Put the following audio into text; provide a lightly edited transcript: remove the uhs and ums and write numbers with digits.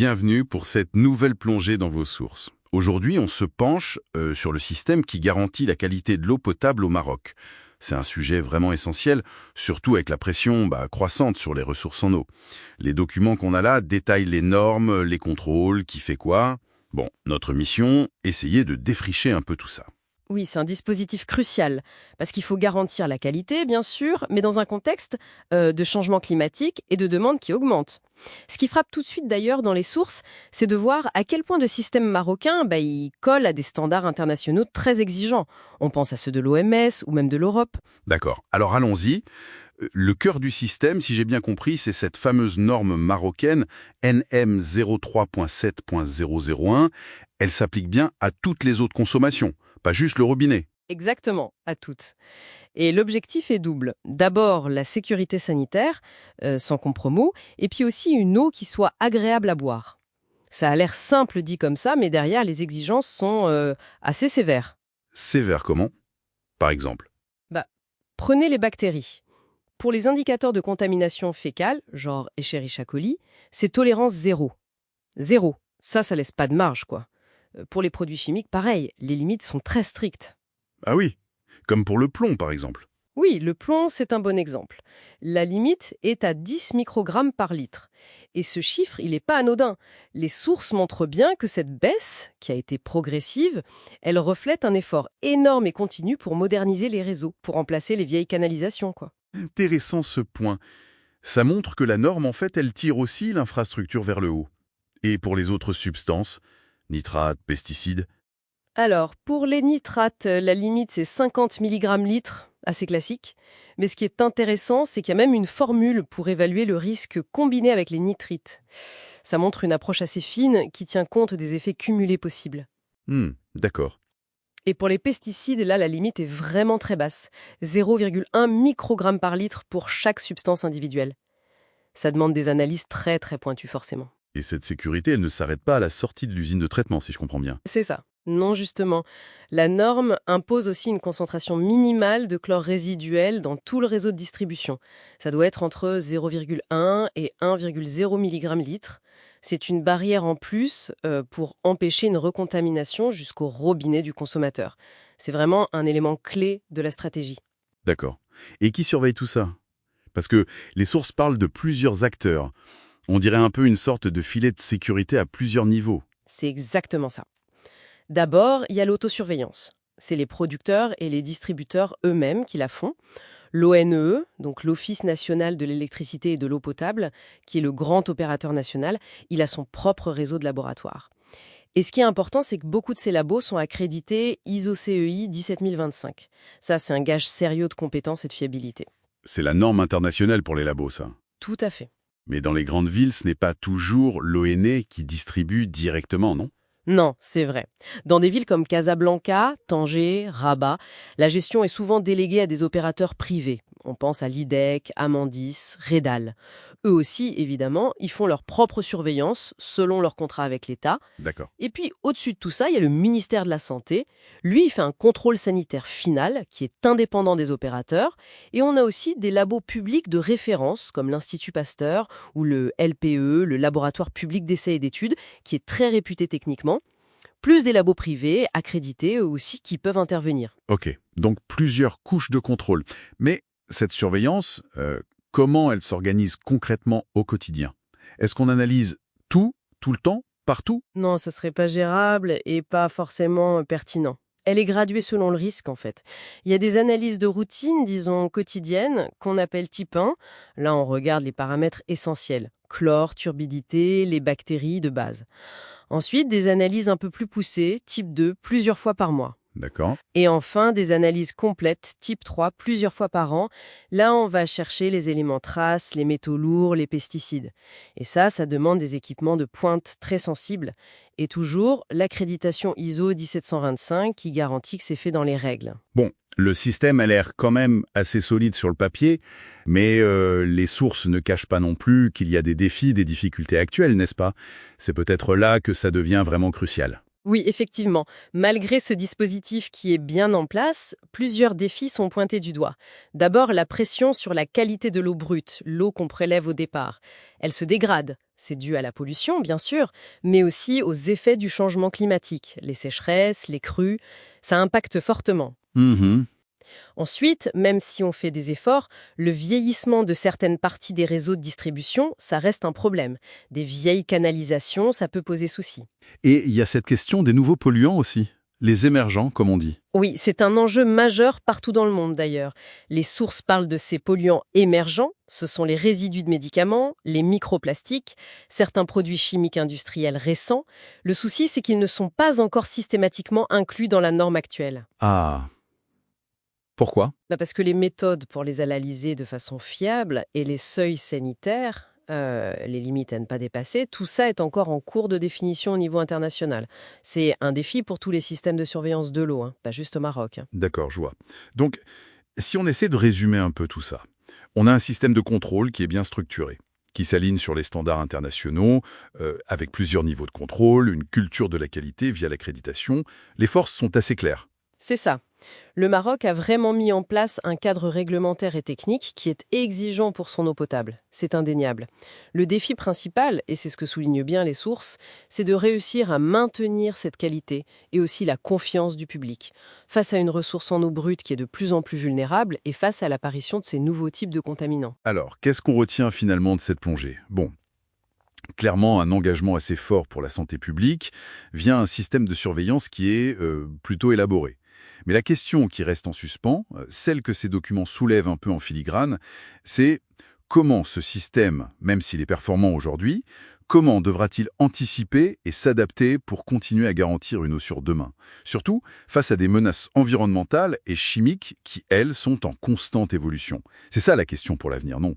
bienvenue pour cette nouvelle plongée dans vos sources. Aujourd'hui, on se penche sur le système qui garantit la qualité de l'eau potable au Maroc. C'est un sujet vraiment essentiel, surtout avec la pression croissante sur les ressources en eau. Les documents qu'on a là détaillent les normes, les contrôles, qui fait quoi. Bon, notre mission, essayer de défricher un peu tout ça. Oui, c'est un dispositif crucial, parce qu'il faut garantir la qualité, bien sûr, mais dans un contexte de changement climatique et de demande qui augmente. Ce qui frappe tout de suite d'ailleurs dans les sources, c'est de voir à quel point le système marocain il colle à des standards internationaux très exigeants. On pense à ceux de l'OMS ou même de l'Europe. D'accord, alors allons-y. Le cœur du système, si j'ai bien compris, c'est cette fameuse norme marocaine NM 03.7.001. Elle s'applique bien à toutes les eaux de consommation, pas juste le robinet. Exactement, à toutes. Et l'objectif est double. D'abord, la sécurité sanitaire, sans compromis, et puis aussi une eau qui soit agréable à boire. Ça a l'air simple dit comme ça, mais derrière, les exigences sont assez sévères. Sévère comment? Par exemple. Prenez les bactéries. Pour les indicateurs de contamination fécale, genre Escherichia coli, c'est tolérance zéro. Zéro. Ça laisse pas de marge, quoi. Pour les produits chimiques, pareil, les limites sont très strictes. Ah oui, comme pour le plomb par exemple. Oui, le plomb, c'est un bon exemple. La limite est à 10 microgrammes par litre. Et ce chiffre, il n'est pas anodin. Les sources montrent bien que cette baisse, qui a été progressive, elle reflète un effort énorme et continu pour moderniser les réseaux, pour remplacer les vieilles canalisations, quoi. Intéressant ce point. Ça montre que la norme, en fait, elle tire aussi l'infrastructure vers le haut. Et pour les autres substances, nitrates, pesticides. Alors, pour les nitrates, la limite c'est 50 mg litre, assez classique. Mais ce qui est intéressant, c'est qu'il y a même une formule pour évaluer le risque combiné avec les nitrites. Ça montre une approche assez fine qui tient compte des effets cumulés possibles. D'accord. Et pour les pesticides, là, la limite est vraiment très basse. 0,1 microgramme par litre pour chaque substance individuelle. Ça demande des analyses très très pointues forcément. Et cette sécurité, elle ne s'arrête pas à la sortie de l'usine de traitement, si je comprends bien. C'est ça. Non, justement. La norme impose aussi une concentration minimale de chlore résiduel dans tout le réseau de distribution. Ça doit être entre 0,1 et 1,0 mg litre. C'est une barrière en plus pour empêcher une recontamination jusqu'au robinet du consommateur. C'est vraiment un élément clé de la stratégie. D'accord. Et qui surveille tout ça? Parce que les sources parlent de plusieurs acteurs. On dirait un peu une sorte de filet de sécurité à plusieurs niveaux. C'est exactement ça. D'abord, il y a l'autosurveillance. C'est les producteurs et les distributeurs eux-mêmes qui la font. L'ONE, donc l'Office national de l'électricité et de l'eau potable, qui est le grand opérateur national, il a son propre réseau de laboratoires. Et ce qui est important, c'est que beaucoup de ces labos sont accrédités ISO CEI 17025. Ça, c'est un gage sérieux de compétence et de fiabilité. C'est la norme internationale pour les labos, ça. Tout à fait. Mais dans les grandes villes, ce n'est pas toujours l'ONE qui distribue directement, non? Non, c'est vrai. Dans des villes comme Casablanca, Tanger, Rabat, la gestion est souvent déléguée à des opérateurs privés. On pense à l'IDEC, Amandis, Redal. Eux aussi, évidemment, ils font leur propre surveillance selon leur contrat avec l'État. D'accord. Et puis, au-dessus de tout ça, il y a le ministère de la Santé. Lui, il fait un contrôle sanitaire final qui est indépendant des opérateurs. Et on a aussi des labos publics de référence, comme l'Institut Pasteur ou le LPE, le Laboratoire public d'essais et d'études, qui est très réputé techniquement. Plus des labos privés, accrédités eux aussi, qui peuvent intervenir. Ok, donc plusieurs couches de contrôle. Mais cette surveillance, comment elle s'organise concrètement au quotidien? Est-ce qu'on analyse tout le temps, partout? Non, ça serait pas gérable et pas forcément pertinent. Elle est graduée selon le risque, en fait. Il y a des analyses de routine, disons quotidiennes, qu'on appelle type 1. Là, on regarde les paramètres essentiels. Chlore, turbidité, les bactéries de base. Ensuite, des analyses un peu plus poussées, type 2, plusieurs fois par mois. D'accord. Et enfin, des analyses complètes, type 3, plusieurs fois par an. Là, on va chercher les éléments traces, les métaux lourds, les pesticides. Et ça demande des équipements de pointe très sensibles. Et toujours, l'accréditation ISO 17125 qui garantit que c'est fait dans les règles. Bon, le système a l'air quand même assez solide sur le papier, mais les sources ne cachent pas non plus qu'il y a des défis, des difficultés actuelles, n'est-ce pas? C'est peut-être là que ça devient vraiment crucial. Oui, effectivement. Malgré ce dispositif qui est bien en place, plusieurs défis sont pointés du doigt. D'abord, la pression sur la qualité de l'eau brute, l'eau qu'on prélève au départ. Elle se dégrade. C'est dû à la pollution, bien sûr, mais aussi aux effets du changement climatique. Les sécheresses, les crues, ça impacte fortement. Mhm. Ensuite, même si on fait des efforts, le vieillissement de certaines parties des réseaux de distribution, ça reste un problème. Des vieilles canalisations, ça peut poser souci. Et il y a cette question des nouveaux polluants aussi, les émergents, comme on dit. Oui, c'est un enjeu majeur partout dans le monde d'ailleurs. Les sources parlent de ces polluants émergents, ce sont les résidus de médicaments, les microplastiques, certains produits chimiques industriels récents. Le souci, c'est qu'ils ne sont pas encore systématiquement inclus dans la norme actuelle. Ah, pourquoi? Parce que les méthodes pour les analyser de façon fiable et les seuils sanitaires, les limites à ne pas dépasser, tout ça est encore en cours de définition au niveau international. C'est un défi pour tous les systèmes de surveillance de l'eau, hein, pas juste au Maroc, hein. D'accord, je vois. Donc, si on essaie de résumer un peu tout ça, on a un système de contrôle qui est bien structuré, qui s'aligne sur les standards internationaux, avec plusieurs niveaux de contrôle, une culture de la qualité via l'accréditation. Les forces sont assez claires. C'est ça. Le Maroc a vraiment mis en place un cadre réglementaire et technique qui est exigeant pour son eau potable. C'est indéniable. Le défi principal, et c'est ce que soulignent bien les sources, c'est de réussir à maintenir cette qualité et aussi la confiance du public, face à une ressource en eau brute qui est de plus en plus vulnérable et face à l'apparition de ces nouveaux types de contaminants. Alors, qu'est-ce qu'on retient finalement de cette plongée? Bon, clairement, un engagement assez fort pour la santé publique via un système de surveillance qui est plutôt élaboré. Mais la question qui reste en suspens, celle que ces documents soulèvent un peu en filigrane, c'est comment ce système, même s'il est performant aujourd'hui, comment devra-t-il anticiper et s'adapter pour continuer à garantir une eau sûre demain? Surtout face à des menaces environnementales et chimiques qui, elles, sont en constante évolution. C'est ça la question pour l'avenir, non?